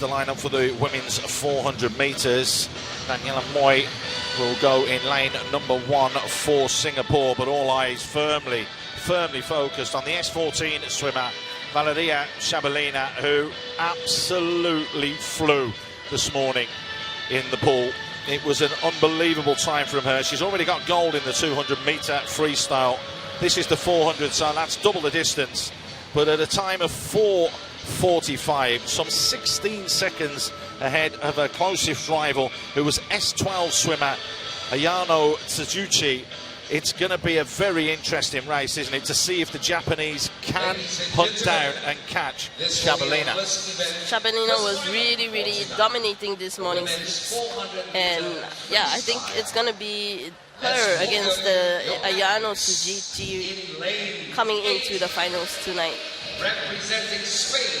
The lineup for the women's 400 metres. Daniela Moy will go in lane number 1 for Singapore, but all eyes firmly focused on the S14 swimmer Valeria Shabalina, who absolutely flew this morning in the pool. It was an unbelievable time from her. She's already got gold in the 200-metre freestyle. This is the 400, so that's double the distance. But at a time of 4:45, some 16 seconds ahead of her closest rival, who was S12 swimmer Ayano Tsuji. It's going to be a very interesting race, isn't it, to see if the Japanese can hunt down and catch Shabalina. Shabalina was really dominating this morning, and yeah, I think it's going to be her against the Ayano Tsuji coming into the finals tonight.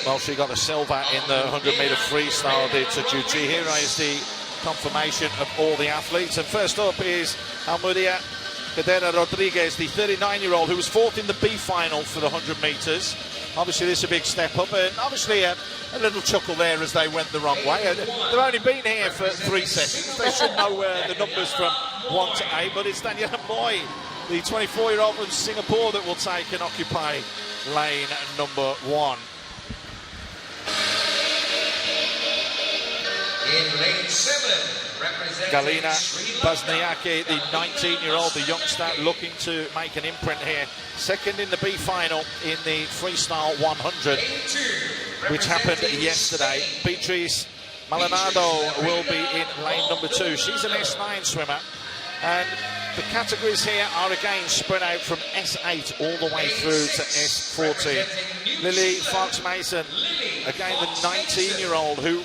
Well, she got a silver in the 100-metre freestyle, did Tsuji. Here is the confirmation of all the athletes, and first up is Almudia Cadena Rodriguez, the 39-year-old who was fourth in the B final for the 100 metres. Obviously this is a big step up, and obviously a little chuckle there as they went the wrong way. They've only been here for 3 seconds. They should know the numbers from 1 to 8, but it's Daniela Moy, the 24-year-old from Singapore, that will take and occupy lane number 1. In lane 7, Galina Bazniaki, the 19-year-old, the youngster, looking to make an imprint here. Second in the B final in the freestyle 100, which happened yesterday. Beatrice Maldonado will be in lane number 2. She's an S9 swimmer, and the categories here are again spread out from S8 all the way through to S14. Lily Fox-Mason, again the 19-year-old who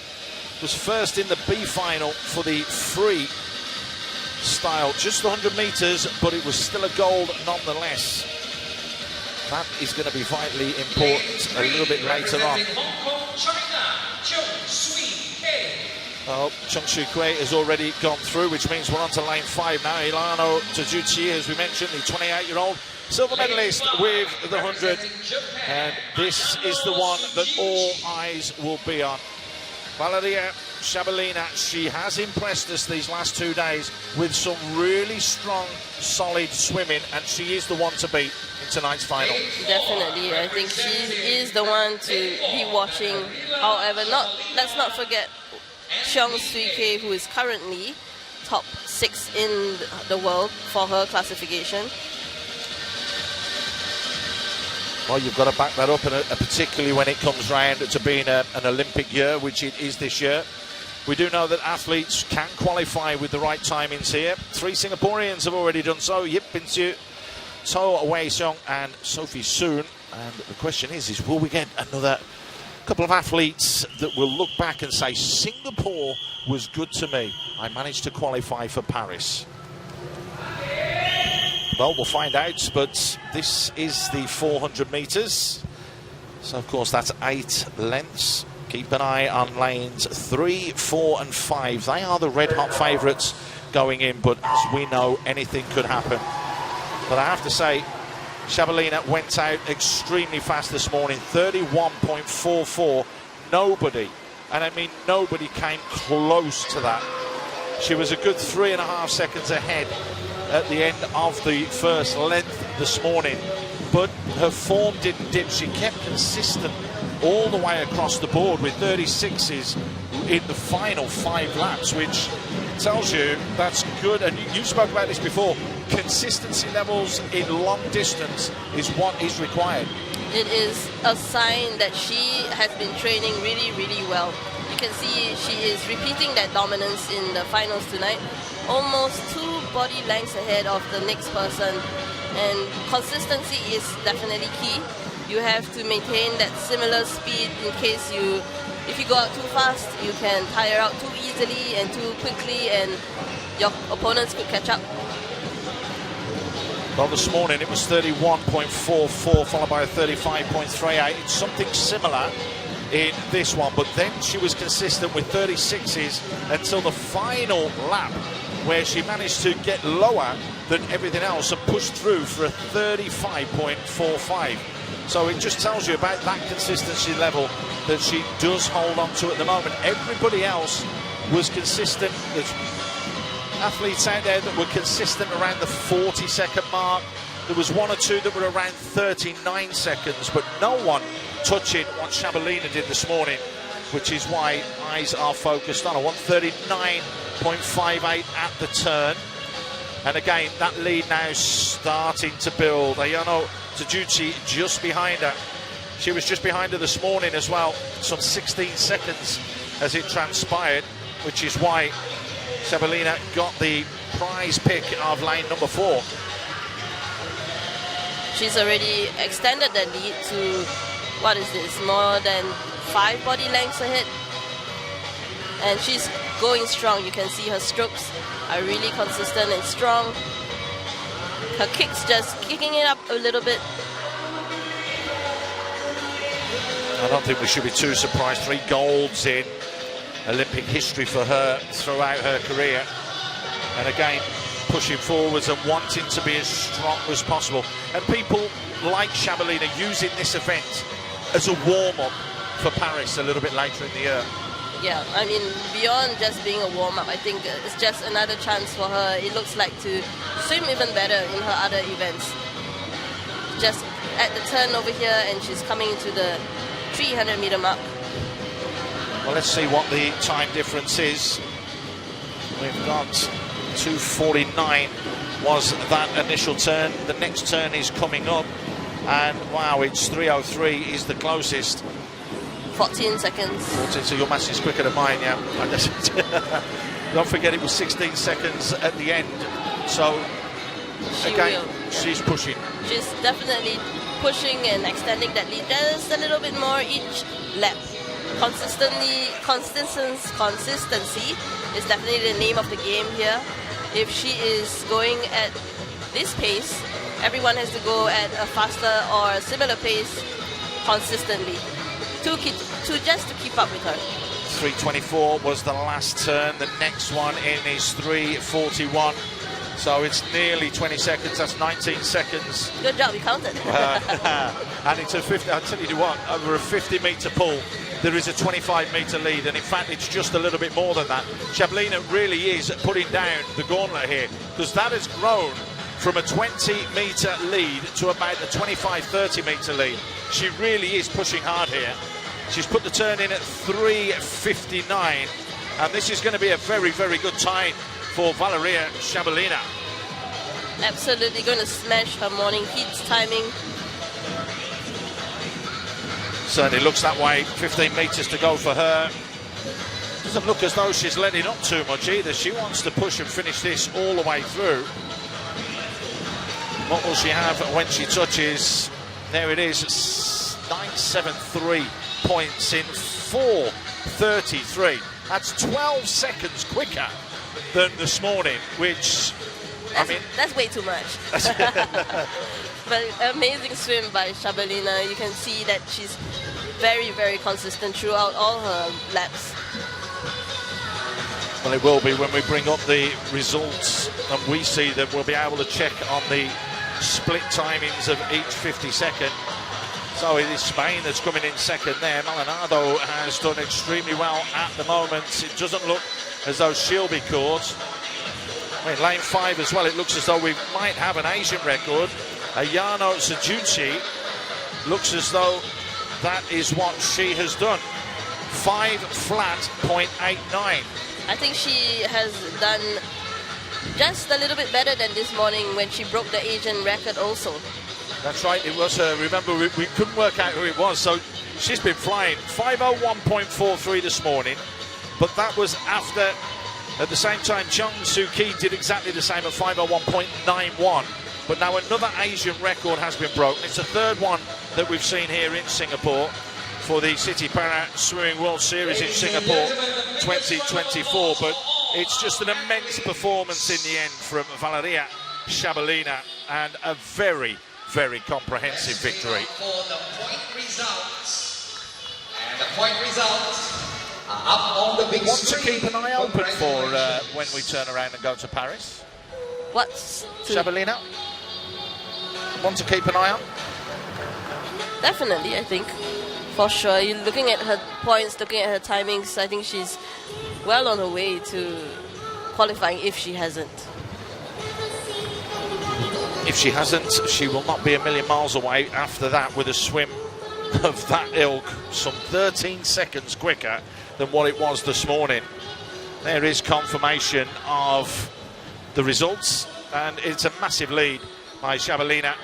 was first in the B final for the free style, just 100 metres, but it was still a gold nonetheless. That is going to be vitally important a little bit later on. Oh, Chung Shu Kui has already gone through, which means we're on to lane 5 now. Ilano Tsuji, as we mentioned, the 28-year-old silver medalist with the 100. And this is the one that all eyes will be on. Valeria Shabalina, she has impressed us these last 2 days with some really strong, solid swimming, and she is the one to beat in tonight's final. Definitely, I think she is the one to be watching. However, let's not forget Cheong Sui Kei, who is currently top 6 in the world for her classification. Well, you've got to back that up, and particularly when it comes round to being an Olympic year, which it is this year. We do know that athletes can qualify with the right timings here. 3 Singaporeans have already done so: Yip Bin-Siu, To Wei Seong and Sophie Soong. And the question is will we get another couple of athletes that will look back and say, Singapore was good to me, I managed to qualify for Paris? Well, we'll find out, but this is the 400 metres. So, of course, that's 8 lengths. Keep an eye on lanes 3, 4 and 5. They are the red-hot favourites going in, but as we know, anything could happen. But I have to say, Shabalina went out extremely fast this morning, 31.44. Nobody, and I mean nobody, came close to that. She was a good 3.5 seconds ahead at the end of the first length this morning, but her form didn't dip. She kept consistent all the way across the board with 36s in the final 5 laps, which tells you that's good. And you spoke about this before, consistency levels in long distance is what is required. It is a sign that she has been training really well. You can see she is repeating that dominance in the finals tonight, almost 2 body lengths ahead of the next person, and consistency is definitely key. You have to maintain that similar speed in case if you go out too fast, you can tire out too easily and too quickly, and your opponents could catch up. Well, this morning it was 31.44 followed by a 35.38. It's something similar in this one, but then she was consistent with 36s until the final lap, where she managed to get lower than everything else and pushed through for a 35.45. So it just tells you about that consistency level that she does hold on to at the moment. Everybody else was consistent. There's athletes out there that were consistent around the 40-second mark. There was one or two that were around 39 seconds, but no one touching what Shabalina did this morning, which is why eyes are focused on a 139.58 at the turn. And again, that lead now starting to build. Ayano Tsuji just behind her. She was just behind her this morning as well, some 16 seconds as it transpired, which is why Shabalina got the prize pick of lane number 4. She's already extended the lead to, what is this, more than 5 body lengths ahead. And she's going strong. You can see her strokes are really consistent and strong. Her kicks just kicking it up a little bit. I don't think we should be too surprised. 3 golds in Olympic history for her throughout her career. And again, pushing forwards and wanting to be as strong as possible. And people like Shabalina using this event as a warm-up for Paris a little bit later in the year. Yeah, I mean, beyond just being a warm-up, I think it's just another chance for her. It looks like to swim even better in her other events. Just at the turn over here, and she's coming into the 300-meter mark. Well, let's see what the time difference is. We've got 2:49 was that initial turn. The next turn is coming up, and wow, it's 3:03 is the closest. 14 seconds. 14, so your match is quicker than mine, yeah. Don't forget it was 16 seconds at the end. So she's pushing. She's definitely pushing and extending that lead just a little bit more each lap. Consistency is definitely the name of the game here. If she is going at this pace, everyone has to go at a faster or a similar pace consistently to just to keep up with her. 3:24 was the last turn. The next one in is 3:41. So it's nearly 20 seconds. That's 19 seconds. Good job, you counted. And it's a 50. I'll tell you what, over a 50-meter pull, there is a 25-meter lead, and in fact, it's just a little bit more than that. Shabalina really is putting down the gauntlet here, because that has grown from a 20-meter lead to about a 25-30-meter lead. She really is pushing hard here. She's put the turn in at 3:59, and this is going to be a very, very good time for Valeria Shabalina. Absolutely going to smash her morning heats timing. Certainly looks that way. 15 metres to go for her. Doesn't look as though she's letting up too much either. She wants to push and finish this all the way through. What will she have when she touches? There it is, 973 points in 4:33. That's 12 seconds quicker than this morning, which, that's way too much. But amazing swim by Shabalina. You can see that she's very, very consistent throughout all her laps. Well, it will be when we bring up the results and we see them. We'll be able to check on the split timings of each 52nd. So it is Spain that's coming in second there. Maldonado has done extremely well at the moment. It doesn't look as though she'll be caught. In lane 5 as well, it looks as though we might have an Asian record. Ayano Tsuji looks as though that is what she has done. 5:89. I think she has done just a little bit better than this morning when she broke the Asian record also. That's right, it was her. Remember, we couldn't work out who it was, so she's been flying. 5:01.43 this morning, but that was after, at the same time, Chung Soo Ki did exactly the same at 5:01.91. But now another Asian record has been broken. It's the third one that we've seen here in Singapore for the Citi Paraswimming World Series in Singapore 2024. But it's just an immense performance in the end from Valeria Shabalina, and a very, very comprehensive victory. For the point results. And the point results are up on the big What to screen. keep an eye open for when we turn around and go to Paris? What's Shabalina? Want to keep an eye on? Definitely, I think. For sure. You're looking at her points, looking at her timings. I think she's well on her way to qualifying if she hasn't. If she hasn't, she will not be a million miles away after that with a swim of that ilk, some 13 seconds quicker than what it was this morning. There is confirmation of the results, and it's a massive lead by Shabalina.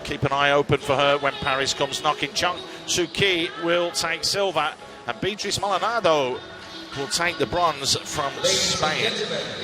Keep an eye open for her when Paris comes knocking. Chung Soo Ki will take silver, and Beatrice Maldonado will take the bronze from Spain.